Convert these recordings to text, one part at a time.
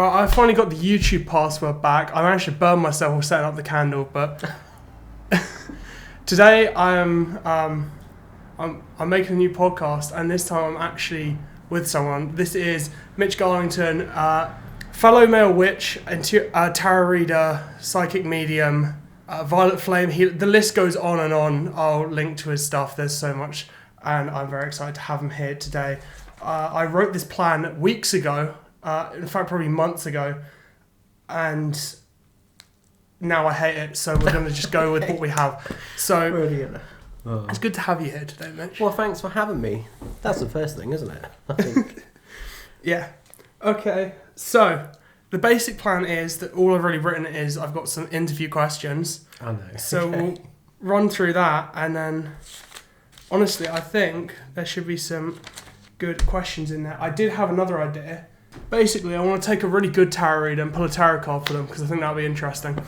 Well, I finally got the YouTube password back. I managed to burn myself while setting up the candle, but today I'm making a new podcast, and this time I'm actually with someone. This is Mitch Garlington, fellow male witch, tarot reader, psychic medium, violet flame. The list goes on and on. I'll link to his stuff. There's so much, and I'm very excited to have him here today. I wrote this plan weeks ago, in fact probably months ago, and now I hate it, so we're going to just go with what we have. So Brilliant. It's good to have you here today, Mitch. Well, thanks for having me. That's the first thing, isn't it? I think. Yeah. Okay, so the basic plan is that all I've really written is I've got some interview questions. I know. So we'll run through that, and then honestly I think there should be some good questions in there. I did have another idea. Basically, I want to take a really good tarot reader and pull a tarot card for them because I think that'll be interesting.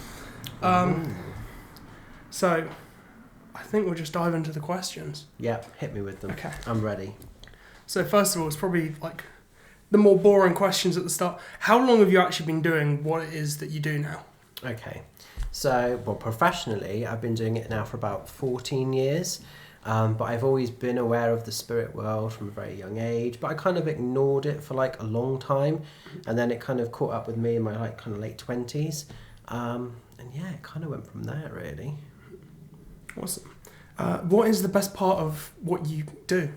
So I think we'll just dive into the questions. Yeah, hit me with them. Okay. I'm ready. So first of all, it's probably like the more boring questions at the start. How long have you actually been doing what it is that you do now? Okay. So, well, professionally, I've been doing it now for about 14 years. But I've always been aware of the spirit world from a very young age, but I kind of ignored it for like a long time, and then it kind of caught up with me in my like kind of late 20s, and yeah, it kind of went from there really. Awesome. What is the best part of what you do?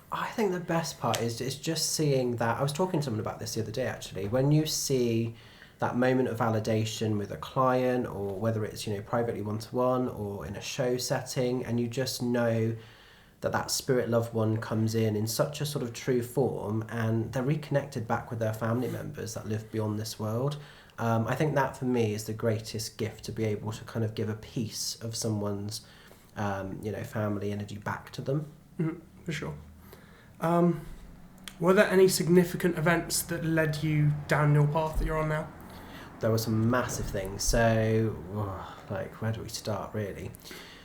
I think the best part is just seeing that. I was talking to someone about this the other day actually. When you see that moment of validation with a client, or whether it's, you know, privately one-to-one or in a show setting, and you just know that that spirit loved one comes in such a sort of true form, and they're reconnected back with their family members that live beyond this world. I think that for me is the greatest gift, to be able to kind of give a piece of someone's, family energy back to them. For sure. Were there any significant events that led you down your path that you're on now? There were some massive things. So, where do we start, really?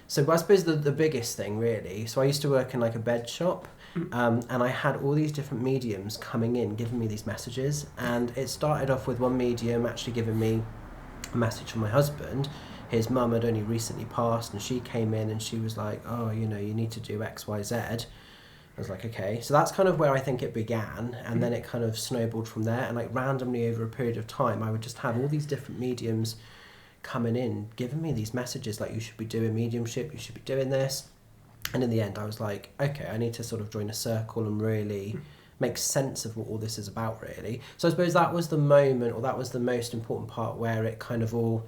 So, I suppose the biggest thing, really. So, I used to work in like a bed shop, and I had all these different mediums coming in, giving me these messages. And it started off with one medium actually giving me a message from my husband. His mum had only recently passed, and she came in and she was like, "Oh, you know, you need to do X, Y, Z." I was like, okay. So that's kind of where I think it began, and then it kind of snowballed from there. And like randomly over a period of time, I would just have all these different mediums coming in, giving me these messages like, you should be doing mediumship, you should be doing this. And in the end, I was like, okay, I need to sort of join a circle and really make sense of what all this is about, really. So I suppose that was the moment, or that was the most important part, where it kind of all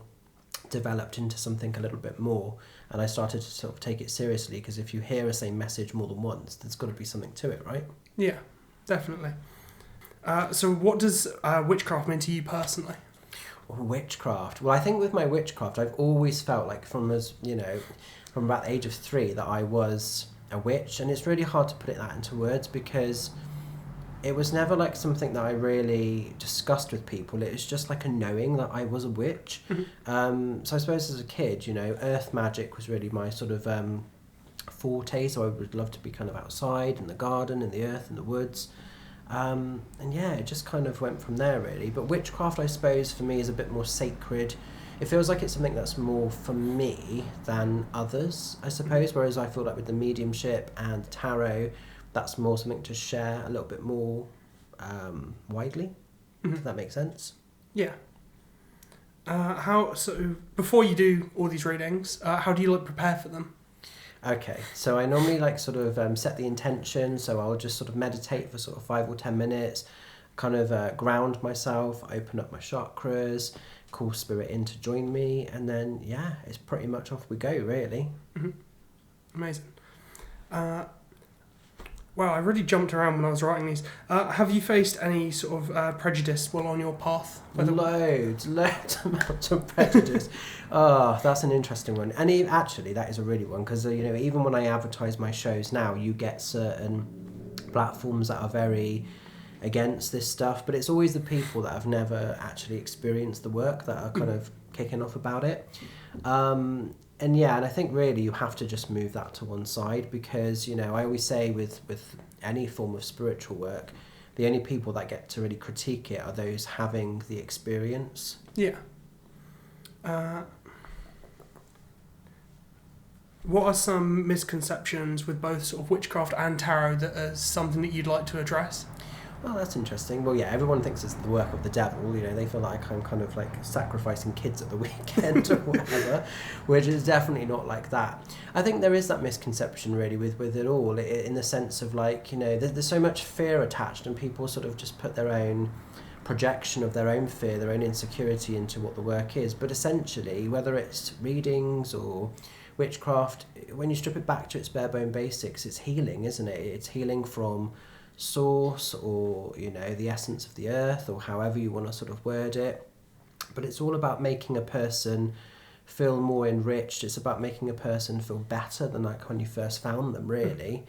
developed into something a little bit more, and I started to sort of take it seriously, because if you hear a same message more than once, there's got to be something to it, right? Yeah, definitely. So what does witchcraft mean to you personally? Witchcraft. Well, I think with my witchcraft, I've always felt like from about the age of 3 that I was a witch, and it's really hard to put that into words, because it was never like something that I really discussed with people. It was just like a knowing that I was a witch. So I suppose as a kid, earth magic was really my sort of forte. So I would love to be kind of outside in the garden, in the earth, in the woods. And yeah, it just kind of went from there really. But witchcraft, I suppose, for me is a bit more sacred. It feels like it's something that's more for me than others, I suppose. Whereas I feel like with the mediumship and tarot, that's more something to share a little bit more widely. Does that make sense? Yeah. So before you do all these readings, how do you prepare for them? Okay, so I normally sort of set the intention. So I'll just sort of meditate for sort of 5 or 10 minutes, kind of ground myself, open up my chakras, call spirit in to join me, and then yeah, it's pretty much off we go, really. Amazing. Wow, I really jumped around when I was writing these. Have you faced any sort of prejudice while on your path? Loads amounts of prejudice. Oh, that's an interesting one. And actually, that is a really one, because even when I advertise my shows now, you get certain platforms that are very against this stuff, but it's always the people that have never actually experienced the work that are kind of kicking off about it. And I think really you have to just move that to one side, because I always say with any form of spiritual work, the only people that get to really critique it are those having the experience. Yeah. What are some misconceptions with both sort of witchcraft and tarot that is something that you'd like to address? Well, that's interesting. Well, yeah, everyone thinks it's the work of the devil. You know, they feel like I'm kind of like sacrificing kids at the weekend or whatever, which is definitely not like that. I think there is that misconception really with it all, in the sense of like, you know, there's so much fear attached, and people sort of just put their own projection of their own fear, their own insecurity into what the work is. But essentially, whether it's readings or witchcraft, when you strip it back to its bare bone basics, it's healing, isn't it? It's healing from source, or, you know, the essence of the earth, or however you want to sort of word it. But it's all about making a person feel more enriched. It's about making a person feel better than like when you first found them, really.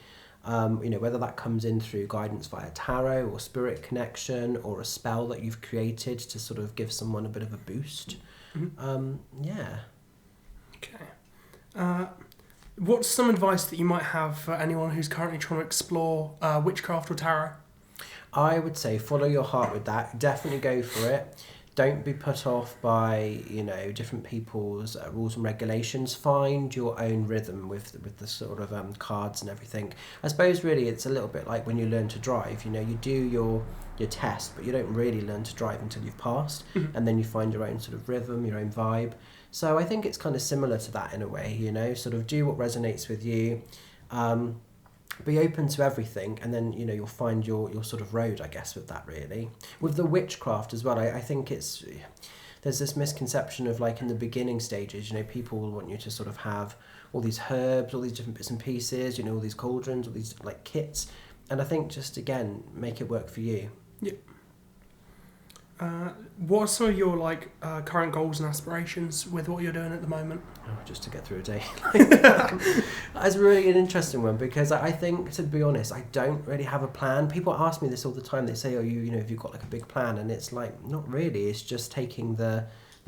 You know, whether that comes in through guidance via tarot or spirit connection, or a spell that you've created to sort of give someone a bit of a boost. Yeah. Okay. What's some advice that you might have for anyone who's currently trying to explore witchcraft or tarot? I would say follow your heart with that. Definitely go for it. Don't be put off by, you know, different people's rules and regulations. Find your own rhythm with the sort of cards and everything. I suppose really it's a little bit like when you learn to drive. You know, you do your test, but you don't really learn to drive until you've passed, and then you find your own sort of rhythm, your own vibe. So I think it's kind of similar to that in a way, you know, sort of do what resonates with you, be open to everything, and then, you know, you'll find your sort of road, I guess, with that really. With the witchcraft as well, I think there's this misconception of like in the beginning stages, you know, people will want you to sort of have all these herbs, all these different bits and pieces, you know, all these cauldrons, all these like kits, and I think just, again, make it work for you. Yeah. What are some of your like current goals and aspirations with what you're doing at the moment? Oh, just to get through a day. That's really an interesting one, because I think, to be honest, I don't really have a plan. People ask me this all the time. They say, "Oh, you know, have you got like a big plan?" And it's like, not really. It's just taking the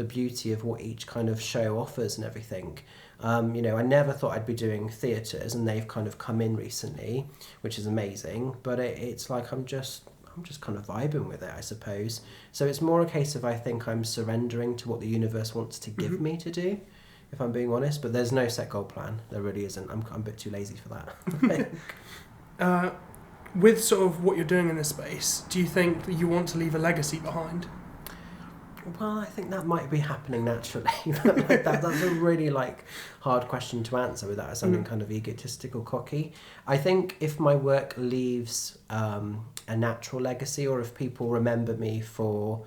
beauty of what each kind of show offers and everything. You know, I never thought I'd be doing theatres, and they've kind of come in recently, which is amazing. But it's like I'm just kind of vibing with it, I suppose. So it's more a case of, I think I'm surrendering to what the universe wants to give me to do, if I'm being honest. But there's no set goal plan. There really isn't. I'm a bit too lazy for that. With sort of what you're doing in this space, do you think that you want to leave a legacy behind? Well, I think that might be happening naturally. Like that's a really like hard question to answer without sounding kind of egotistic or cocky. I think if my work leaves a natural legacy, or if people remember me for,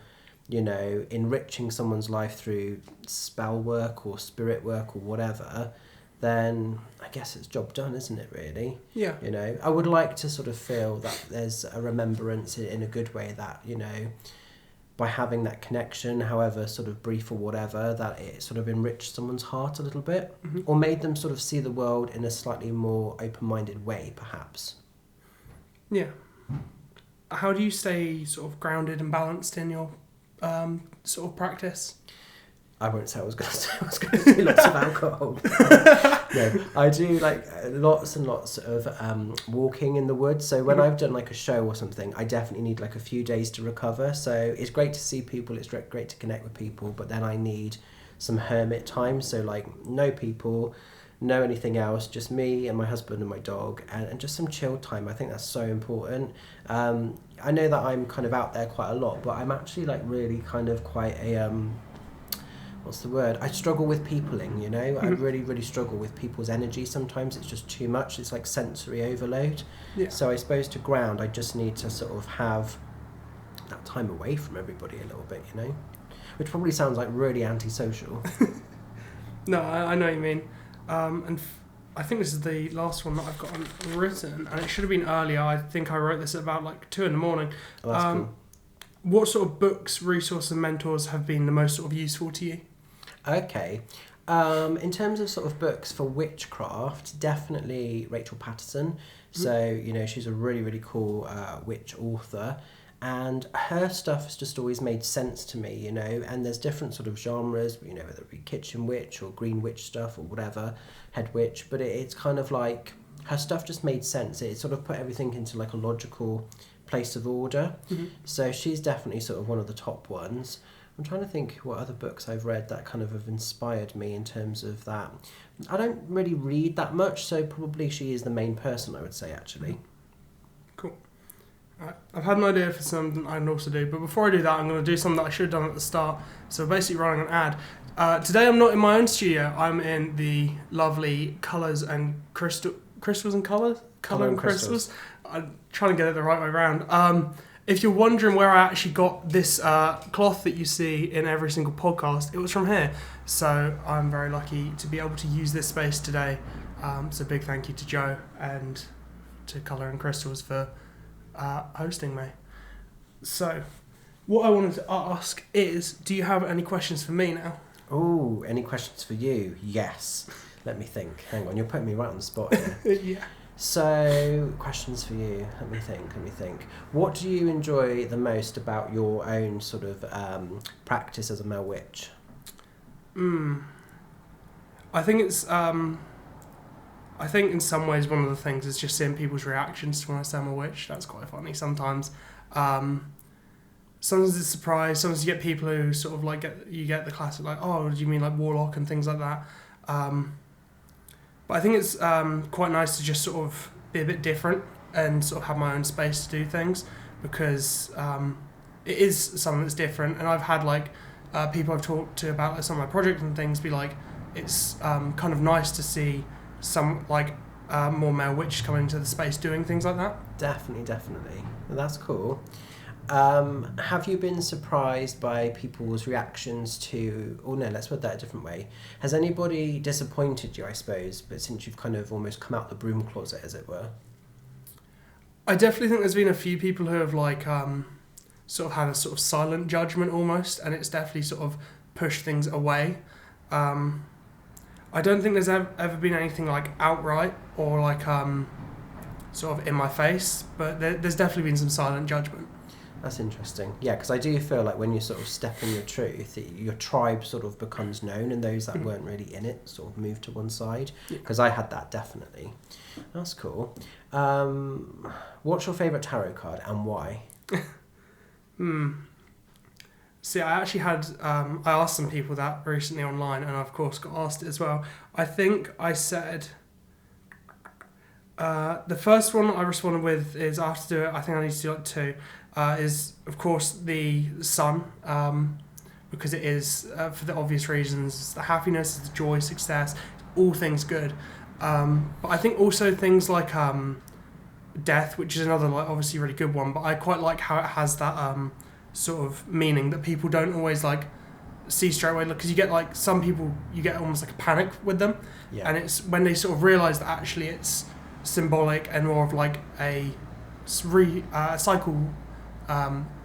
you know, enriching someone's life through spell work or spirit work or whatever, then I guess it's job done, isn't it, really? Yeah. You know, I would like to sort of feel that there's a remembrance in a good way, that, you know, by having that connection, however sort of brief or whatever, that it sort of enriched someone's heart a little bit, or made them sort of see the world in a slightly more open-minded way, perhaps. Yeah. How do you stay sort of grounded and balanced in your sort of practice? I won't say I was going to do lots of alcohol. No, I do like lots and lots of walking in the woods. So when I've done like a show or something, I definitely need like a few days to recover. So it's great to see people, it's great to connect with people, but then I need some hermit time. So like no people, no anything else, just me and my husband and my dog, and just some chill time. I think that's so important. I know that I'm kind of out there quite a lot, but I'm actually like really kind of quite a what's the word? I struggle with peopling, you know? I really struggle with people's energy. Sometimes it's just too much. It's like sensory overload. Yeah. So I suppose to ground, I just need to sort of have that time away from everybody a little bit, you know? Which probably sounds like really antisocial. No, I know what you mean. I think this is the last one that I've got written, and it should have been earlier. I think I wrote this at about like 2 a.m. Oh, that's cool. What sort of books, resources and mentors have been the most sort of useful to you? Okay. In terms of sort of books for witchcraft, definitely Rachel Patterson. So, you know, she's a really cool witch author, and her stuff has just always made sense to me, you know, and there's different sort of genres, you know, whether it be kitchen witch or green witch stuff or whatever, head witch, but it's kind of like her stuff just made sense. It sort of put everything into like a logical place of order. Mm-hmm. So she's definitely sort of one of the top ones. I'm trying to think what other books I've read that kind of have inspired me in terms of that. I don't really read that much, so probably she is the main person, I would say, actually. Cool. I've had an idea for something I can also do, but before I do that, I'm going to do something that I should have done at the start. So basically running an ad. Today I'm not in my own studio. I'm in the lovely Colours and Crystals and Colours? Colour and Crystals. I'm trying to get it the right way around. If you're wondering where I actually got this cloth that you see in every single podcast, it was from here. So I'm very lucky to be able to use this space today. So big thank you to Joe and to Colour and Crystals for hosting me. So what I wanted to ask is, do you have any questions for me now? Oh, any questions for you? Yes. Let me think. Hang on, you're putting me right on the spot here. Yeah. So, questions for you. Let me think. What do you enjoy the most about your own sort of practice as a male witch? I think it's I think in some ways one of the things is just seeing people's reactions to when I say I'm a witch. That's quite funny sometimes. Sometimes it's a surprise. Sometimes you get people who sort of like get the classic like, oh, do you mean like warlock and things like that. But I think it's quite nice to just sort of be a bit different and sort of have my own space to do things, because it is something that's different. And I've had like people I've talked to about like, some of my projects and things be like, it's kind of nice to see some like more male witches coming into the space doing things like that. Definitely. Well, that's cool. Have you been surprised by people's reactions to, oh no, let's put that a different way. Has anybody disappointed you, I suppose, but since you've kind of almost come out the broom closet, as it were? I definitely think there's been a few people who have like sort of had a sort of silent judgment almost, and it's definitely sort of pushed things away. I don't think there's ever been anything like outright or like sort of in my face, but there's definitely been some silent judgment. That's interesting. Yeah, because I do feel like when you sort of step in your truth, your tribe sort of becomes known, and those that weren't really in it sort of move to one side. Because I had that, definitely. That's cool. What's your favourite tarot card and why? See, I actually had, I asked some people that recently online, and I of course got asked it as well. I think I said, the first one I responded with is, I have to do it, I think I need to do like two, is of course the sun, because it is, for the obvious reasons, the happiness, the joy, success, all things good. But I think also things like death, which is another like obviously really good one, but I quite like how it has that sort of meaning that people don't always like see straight away, because you get like some people, you get almost like a panic with them. Yeah. And it's when they sort of realise that actually it's symbolic and more of like a cycle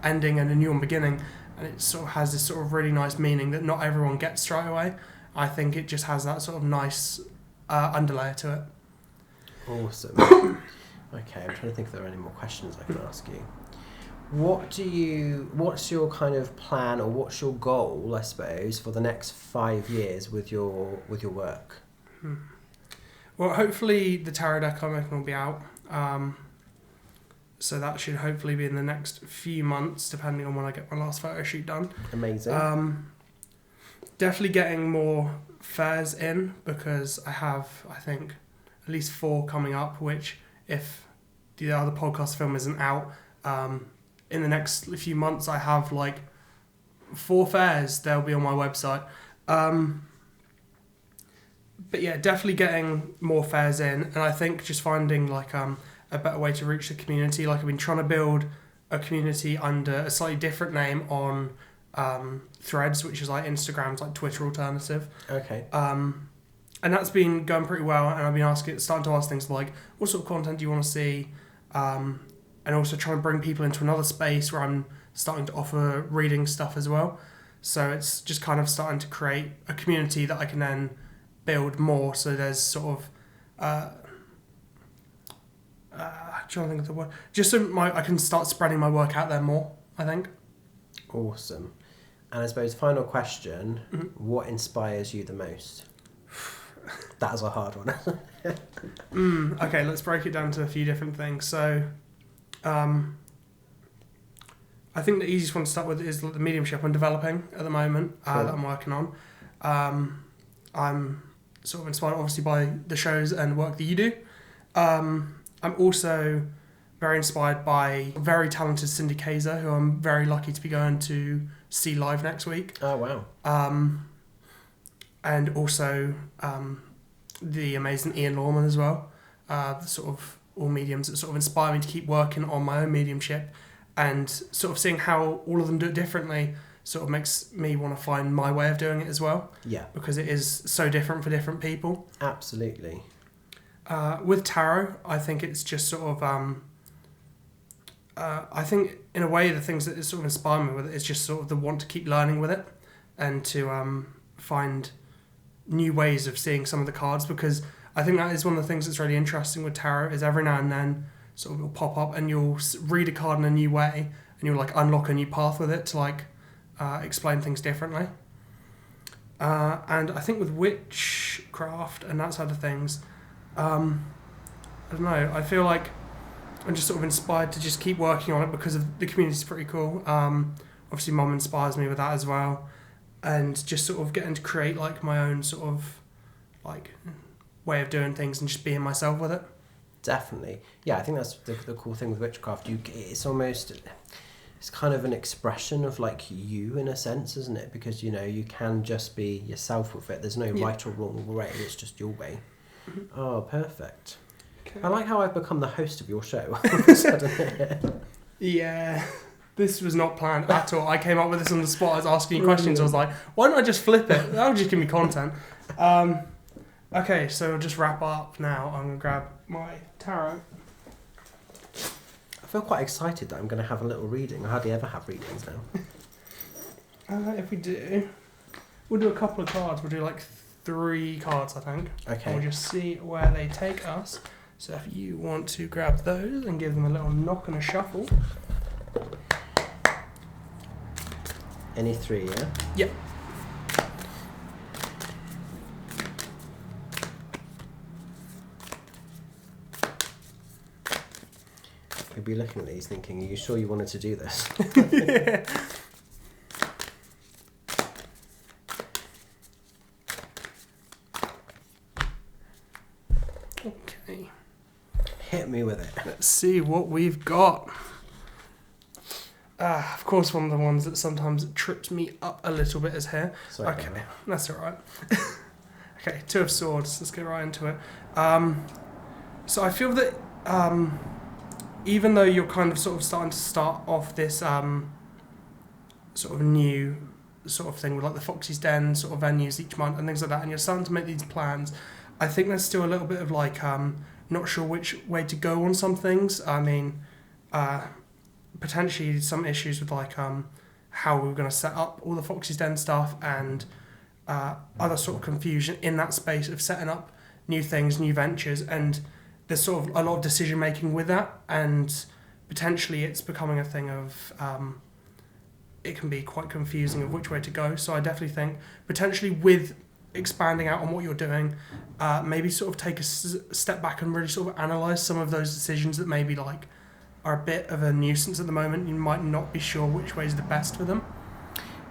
ending and a new one beginning, and it sort of has this sort of really nice meaning that not everyone gets straight away. I think it just has that sort of nice underlayer to it. Awesome. Okay, I'm trying to think if there are any more questions I can ask you. What's your kind of plan, or what's your goal, I suppose, for the next 5 years with your work? Well, hopefully the tarot deck I'm making will be out. So that should hopefully be in the next few months, depending on when I get my last photo shoot done. Amazing. Definitely getting more fairs in, because I have, I think, at least 4 coming up, which if the other podcast film isn't out, in the next few months I have like 4 fairs. They'll be on my website. But yeah, definitely getting more fairs in, and I think just finding like a better way to reach the community. Like I've been trying to build a community under a slightly different name on Threads, which is like Instagram's like Twitter alternative. Okay. And that's been going pretty well, and I've been starting to ask things like, what sort of content do you want to see? And also trying to bring people into another space where I'm starting to offer reading stuff as well. So it's just kind of starting to create a community that I can then build more. So there's sort of, trying to think of the word, just so I can start spreading my work out there more, I think. Awesome. And I suppose final question, what inspires you the most? That was a hard one. Okay, let's break it down to a few different things. So, I think the easiest one to start with is the mediumship I'm developing at the moment Cool. that I'm working on. I'm sort of inspired, obviously, by the shows and work that you do. I'm also very inspired by very talented Cindy Kaiser, who I'm very lucky to be going to see live next week. Oh, wow. And also the amazing Ian Lawman as well. The sort of all mediums that sort of inspire me to keep working on my own mediumship, and sort of seeing how all of them do it differently sort of makes me want to find my way of doing it as well. Yeah. Because it is so different for different people. Absolutely. With tarot, I think it's just sort of... I think, in a way, the things that sort of inspire me with it is just sort of the want to keep learning with it, and to find new ways of seeing some of the cards, because I think that is one of the things that's really interesting with tarot, is every now and then sort of it'll pop up and you'll read a card in a new way, and you'll like unlock a new path with it to like explain things differently. And I think with witchcraft and that side of things, I don't know, I feel like I'm just sort of inspired to just keep working on it because of the community's pretty cool. Obviously Mum inspires me with that as well, and just sort of getting to create like my own sort of like way of doing things and just being myself with it. Definitely. Yeah, I think that's the cool thing with witchcraft. It's kind of an expression of like you in a sense, isn't it? Because, you know, you can just be yourself with it. There's no right or wrong way. It's just your way. Mm-hmm. Oh, perfect. Okay. I like how I've become the host of your show all of a sudden. Yeah. This was not planned at all. I came up with this on the spot. I was asking you questions. I was like, why don't I just flip it? That'll just give me content. Okay, so we'll just wrap up now. I'm going to grab my tarot. I feel quite excited that I'm going to have a little reading. I hardly ever have readings now. If we do, we'll do a couple of cards. We'll do like 3 cards, I think. Okay. And we'll just see where they take us. So if you want to grab those and give them a little knock and a shuffle. Any 3, yeah? Yep. You'll be looking at these thinking, are you sure you wanted to do this? Yeah. Okay. Hit me with it. Let's see what we've got. Of course, one of the ones that sometimes trips me up a little bit is here. Sorry, okay, Daniel. that's all right. Okay, 2 of Swords. Let's get right into it. So I feel that even though you're kind of sort of starting to start off this sort of new sort of thing with like the Foxy's Den sort of venues each month and things like that, and you're starting to make these plans, I think there's still a little bit of like not sure which way to go on some things. I mean, potentially some issues with like how we're going to set up all the Foxy's Den stuff, and other sort of confusion in that space of setting up new things, new ventures, and there's sort of a lot of decision making with that, and potentially it's becoming a thing of it can be quite confusing of which way to go. So I definitely think potentially with expanding out on what you're doing, maybe sort of take a step back and really sort of analyse some of those decisions that maybe like are a bit of a nuisance at the moment. You might not be sure which way is the best for them.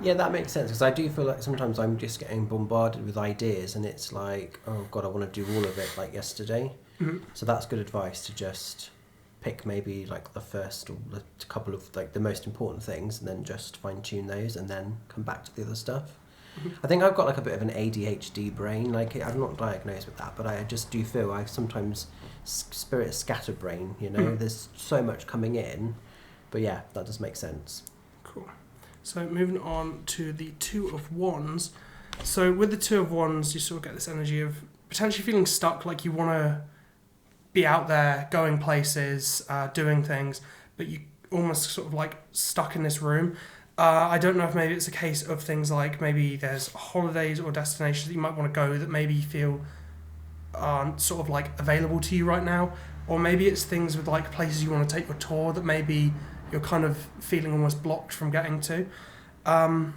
Yeah, that makes sense, because I do feel like sometimes I'm just getting bombarded with ideas and it's like, oh God, I want to do all of it like yesterday. Mm-hmm. So that's good advice to just pick maybe like the first or the couple of like the most important things and then just fine tune those and then come back to the other stuff. Mm-hmm. I think I've got like a bit of an ADHD brain. Like I'm not diagnosed with that, but I just do feel I sometimes spirit scatterbrain, you know. Mm-hmm. There's so much coming in, but yeah, that does make sense. Cool. So moving on to the 2 of Wands. So with the 2 of Wands, you sort of get this energy of potentially feeling stuck, like you want to be out there, going places, doing things, but you almost sort of like stuck in this room. I don't know if maybe it's a case of things like maybe there's holidays or destinations that you might want to go that maybe you feel aren't sort of like available to you right now, or maybe it's things with like places you want to take your tour that maybe you're kind of feeling almost blocked from getting to. And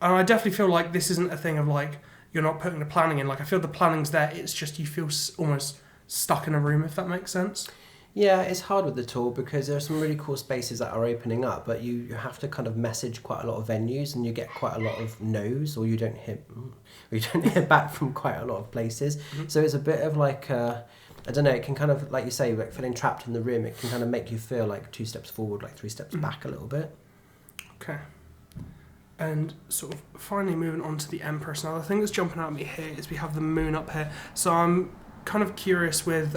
I definitely feel like this isn't a thing of like you're not putting the planning in. Like I feel the planning's there, it's just you feel almost stuck in a room, if that makes sense. Yeah, it's hard with the tool because there are some really cool spaces that are opening up, but you have to kind of message quite a lot of venues, and you get quite a lot of no's, or you don't hear back from quite a lot of places. Mm-hmm. So it's a bit of like I don't know. It can kind of, like you say, like feeling trapped in the room. It can kind of make you feel like 2 steps forward, like 3 steps back a little bit. Okay. And sort of finally moving on to the Empress. Now the thing that's jumping out at me here is we have the moon up here. So I'm kind of curious with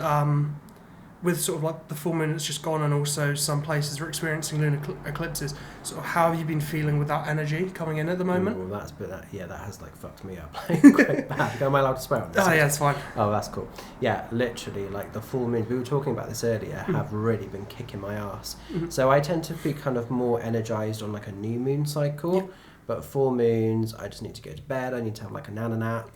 sort of like the full moon that's just gone, and also some places are experiencing lunar eclipses. Sort of how have you been feeling with that energy coming in at the moment? Ooh, that has like fucked me up like quite bad. Am I allowed to swear on this? Oh yeah, it's fine. Oh, that's cool. Yeah, literally, like the full moon, we were talking about this earlier, have really been kicking my ass. Mm-hmm. So I tend to be kind of more energized on like a new moon cycle. Yeah. But full moons, I just need to go to bed. I need to have like a nana nap.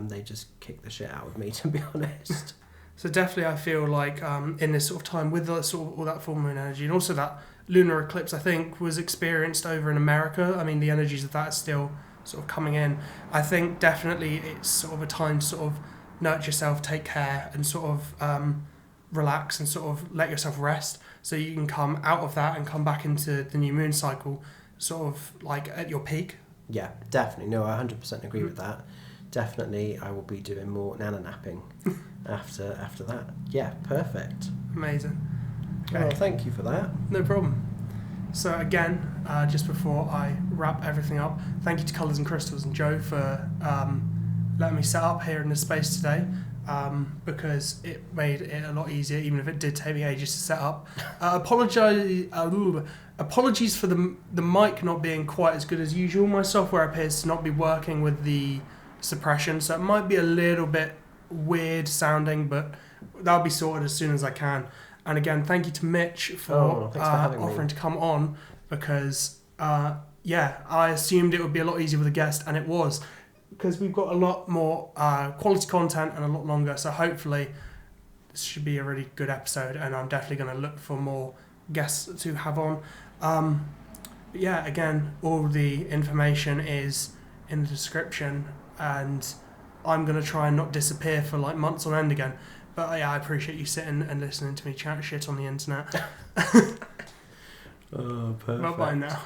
They just kick the shit out of me, to be honest. So definitely I feel like in this sort of time with the sort of all that full moon energy, and also that lunar eclipse I think was experienced over in America. I mean the energies of that are still sort of coming in. I think definitely it's sort of a time to sort of nurture yourself, take care, and sort of relax and sort of let yourself rest, so you can come out of that and come back into the new moon cycle sort of like at your peak. Yeah, definitely. No, I 100% agree with that. Definitely, I will be doing more nana napping after that. Yeah, perfect. Amazing. Okay. Well, thank you for that. No problem. So again, just before I wrap everything up, thank you to Colours and Crystals and Joe for letting me set up here in this space today, because it made it a lot easier, even if it did take me ages to set up. Apologies for the mic not being quite as good as usual. My software appears to not be working with the suppression, so it might be a little bit weird sounding, but that'll be sorted as soon as I can. And again, thank you to Mitch for offering to come on, because I assumed it would be a lot easier with a guest, and it was, because we've got a lot more quality content and a lot longer, so hopefully this should be a really good episode, and I'm definitely going to look for more guests to have on. Again, all the information is in the description, and I'm going to try and not disappear for like months on end again. But I appreciate you sitting and listening to me chat shit on the internet. Oh, perfect. Bye-bye now.